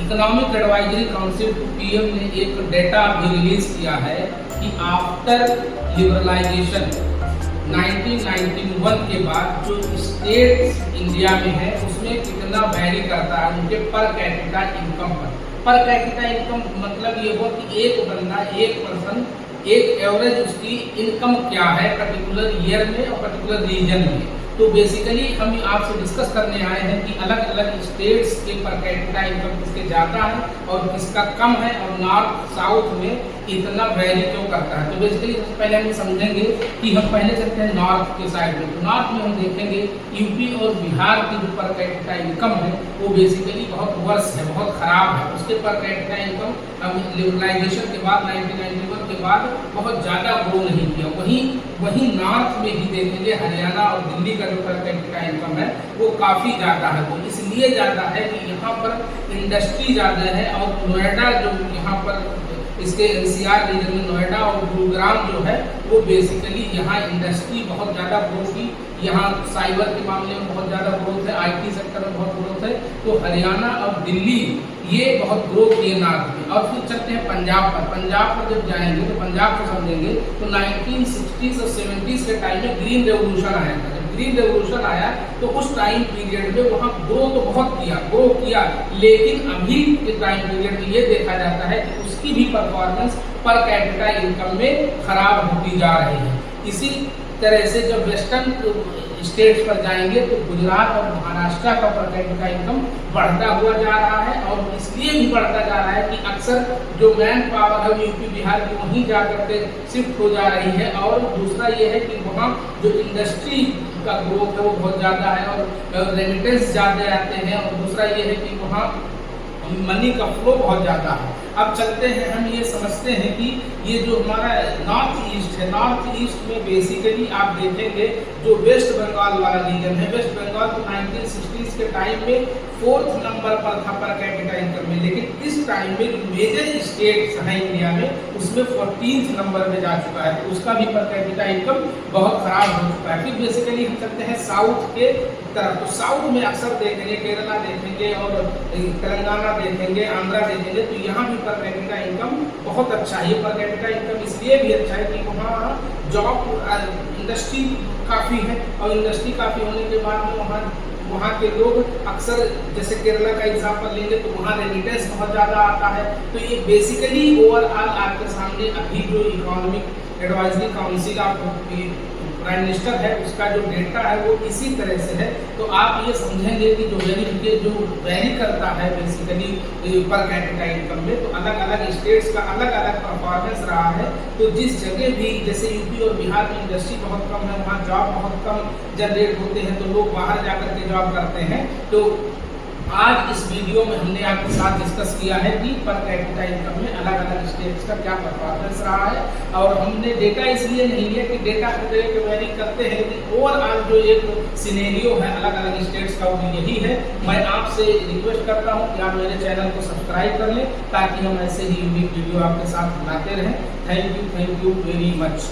Economic advisory council to PM ने एक data भी रिलीज किया है कि आफ्टर लिबरलाइजेशन 1991 के बाद जो स्टेट्स इंडिया में है उसमें कितना वैरी करता है उनके per capita income per capita income मतलब ये हो कि एक बंदा एक पर्सन एक एवरेज उसकी इनकम क्या है पर्टिकुलर ईयर में और पर्टिकुलर रीजन में। तो बेसिकली हम आपसे डिस्कस करने आए हैं कि अलग अलग स्टेट्स के पर कैपिटा इनकम किसके ज़्यादा है और किसका कम है और नॉर्थ साउथ में इतना वैरी क्यों करता है। तो बेसिकली सबसे पहले हम समझेंगे कि हम पहले चलते हैं नॉर्थ के साइड में। तो नॉर्थ में हम देखेंगे यूपी और बिहार की जो पर कैपिटा इनकम है वो बेसिकली बहुत वर्स है, बहुत ख़राब है। उसके पर कैपिटा इनकम लिबरलाइजेशन के बाद 1991 के बाद बहुत ज़्यादा ग्रो नहीं किया। वहीं नॉर्थ में ही देखेंगे हरियाणा और दिल्ली का जो पर कैपिटा इनकम है वो काफ़ी ज़्यादा है। वो इसलिए ज़्यादा है कि यहाँ पर इंडस्ट्री ज़्यादा है और नोएडा जो यहाँ पर इसके एनसीआर रीजन में नोएडा और गुरुग्राम जो है वो बेसिकली यहाँ इंडस्ट्री बहुत ज़्यादा ग्रोथ की, यहाँ साइबर के मामले में बहुत ज़्यादा ग्रोथ है, आईटी सेक्टर में बहुत ग्रोथ है। तो हरियाणा और दिल्ली ये बहुत ग्रोथ किए नॉर्थ में। और फिर चलते हैं पंजाब पर। पंजाब पर जब जाएंगे तो पंजाब को समझेंगे तो 1960s और 70s के टाइम में ग्रीन रेवोल्यूशन आया था। जब ग्रीन रेवोल्यूशन आया तो उस टाइम पीरियड में वहाँ ग्रो तो बहुत ग्रो किया, लेकिन अभी के टाइम पीरियड में ये देखा जाता है कि उसकी भी परफॉर्मेंस पर कैपिटा इनकम में खराब होती जा रही है। इसी तरह से जब वेस्टर्न स्टेट्स पर जाएंगे तो गुजरात और महाराष्ट्र का पर कैपिटा इनकम बढ़ता हुआ जा रहा है और इसलिए भी बढ़ता जा रहा है कि अक्सर जो मैन पावर है यूपी बिहार की वहीं जा करके शिफ्ट हो जा रही है। और दूसरा ये है कि वहाँ जो इंडस्ट्री का ग्रोथ है वो बहुत ज़्यादा है और रेमिटेंस ज़्यादा आते हैं। और दूसरा ये है कि वहाँ मनी का फ्लो बहुत ज़्यादा है। अब चलते हैं, हम ये समझते हैं कि ये जो हमारा नॉर्थ ईस्ट है, नॉर्थ ईस्ट में बेसिकली आप देखेंगे जो वेस्ट बंगाल वाला रीजन है, वेस्ट बंगाल तो 1960s के टाइम में 4th नंबर पर था पर कैपिटा इनकम में, लेकिन इस टाइम में जो मेजर स्टेट्स हैं इंडिया में उसमें 14th नंबर में जा चुका है। तो उसका भी पर कैपिटा इनकम बहुत खराब हो चुका है। फिर बेसिकली हम चलते हैं साउथ के तरफ। तो साउथ में अक्सर देखेंगे केरला देखेंगे और तेलंगाना देखेंगे, आंध्रा देखेंगे, तो यहाँ भी पर कैपिटा इनकम बहुत अच्छा है। पर कैपिटा इनकम इसलिए भी अच्छा है कि वहाँ जॉब इंडस्ट्री काफ़ी है और इंडस्ट्री काफ़ी होने के बाद में वहाँ के लोग अक्सर जैसे केरला का एग्जाम्पल लेंगे तो वहाँ रेमिटेंस बहुत ज़्यादा आता है। तो ये बेसिकली ओवरऑल आपके सामने अभी जो economic advisory council of prime minister है उसका जो डेटा है वो इसी तरह से है। तो आप ये समझेंगे कि जो वेरी करता है बेसिकली पर कैपिटा इनकम में, तो अलग अलग स्टेट्स का अलग अलग परफॉर्मेंस रहा है। तो जिस जगह भी जैसे यूपी और बिहार में इंडस्ट्री बहुत कम है, वहाँ जॉब बहुत कम जनरेट होते हैं तो लोग बाहर जा कर के जॉब करते हैं। तो आज इस वीडियो में हमने आपके साथ डिस्कस किया है कि पर कैपिटा इनकम में अलग अलग स्टेट्स का क्या परफॉर्मेंस रहा है। और हमने डेटा इसलिए नहीं लिया कि डेटा वेरी करते हैं, लेकिन ओवरऑल जो एक सिनेरियो है अलग अलग स्टेट्स का वो यही है। मैं आपसे रिक्वेस्ट करता हूँ कि आप मेरे चैनल को सब्सक्राइब कर लें ताकि हम ऐसे ही यूनिक वीडियो आपके साथ बनाते रहें। Thank you very much.